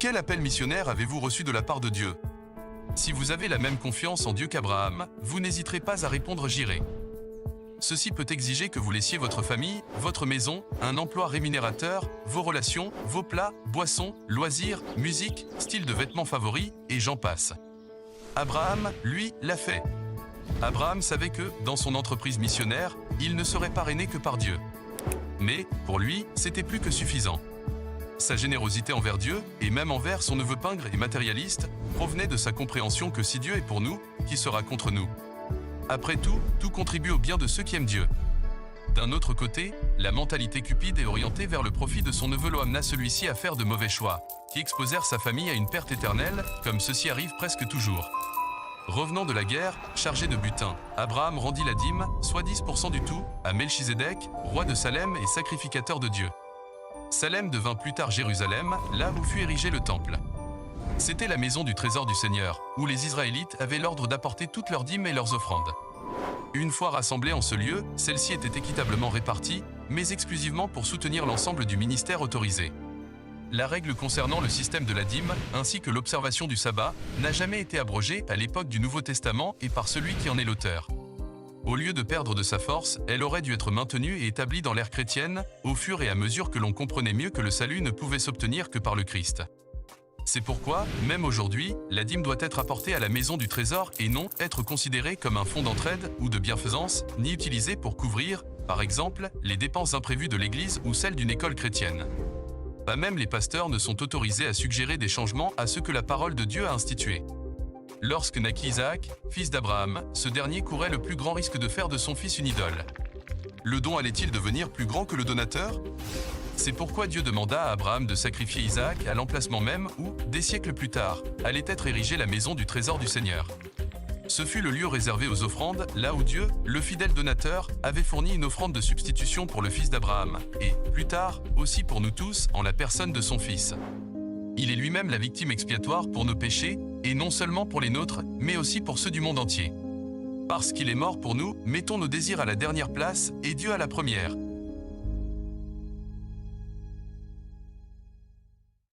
Quel appel missionnaire avez-vous reçu de la part de Dieu? Si vous avez la même confiance en Dieu qu'Abraham, vous n'hésiterez pas à répondre « J'irai ». Ceci peut exiger que vous laissiez votre famille, votre maison, un emploi rémunérateur, vos relations, vos plats, boissons, loisirs, musique, style de vêtements favoris, et j'en passe. Abraham, lui, l'a fait. Abraham savait que, dans son entreprise missionnaire, il ne serait parrainé que par Dieu. Mais, pour lui, c'était plus que suffisant. Sa générosité envers Dieu, et même envers son neveu pingre et matérialiste, provenait de sa compréhension que si Dieu est pour nous, qui sera contre nous? Après tout, tout contribue au bien de ceux qui aiment Dieu. D'un autre côté, la mentalité cupide est orientée vers le profit de son neveu Lot, amena celui-ci à faire de mauvais choix, qui exposèrent sa famille à une perte éternelle, comme ceci arrive presque toujours. Revenant de la guerre, chargé de butin, Abraham rendit la dîme, soit 10% du tout, à Melchizedek, roi de Salem et sacrificateur de Dieu. Salem devint plus tard Jérusalem, là où fut érigé le temple. C'était la maison du trésor du Seigneur, où les Israélites avaient l'ordre d'apporter toutes leurs dîmes et leurs offrandes. Une fois rassemblées en ce lieu, celles-ci étaient équitablement réparties, mais exclusivement pour soutenir l'ensemble du ministère autorisé. La règle concernant le système de la dîme, ainsi que l'observation du sabbat, n'a jamais été abrogée à l'époque du Nouveau Testament et par celui qui en est l'auteur. Au lieu de perdre de sa force, elle aurait dû être maintenue et établie dans l'ère chrétienne, au fur et à mesure que l'on comprenait mieux que le salut ne pouvait s'obtenir que par le Christ. C'est pourquoi, même aujourd'hui, la dîme doit être apportée à la maison du trésor et non être considérée comme un fonds d'entraide ou de bienfaisance, ni utilisée pour couvrir, par exemple, les dépenses imprévues de l'Église ou celles d'une école chrétienne. Pas même les pasteurs ne sont autorisés à suggérer des changements à ce que la parole de Dieu a institué. Lorsque naquit Isaac, fils d'Abraham, ce dernier courait le plus grand risque de faire de son fils une idole. Le don allait-il devenir plus grand que le donateur? C'est pourquoi Dieu demanda à Abraham de sacrifier Isaac à l'emplacement même où, des siècles plus tard, allait être érigée la maison du trésor du Seigneur. Ce fut le lieu réservé aux offrandes, là où Dieu, le fidèle donateur, avait fourni une offrande de substitution pour le fils d'Abraham, et, plus tard, aussi pour nous tous, en la personne de son fils. Il est lui-même la victime expiatoire pour nos péchés, et non seulement pour les nôtres, mais aussi pour ceux du monde entier. Parce qu'il est mort pour nous, mettons nos désirs à la dernière place, et Dieu à la première.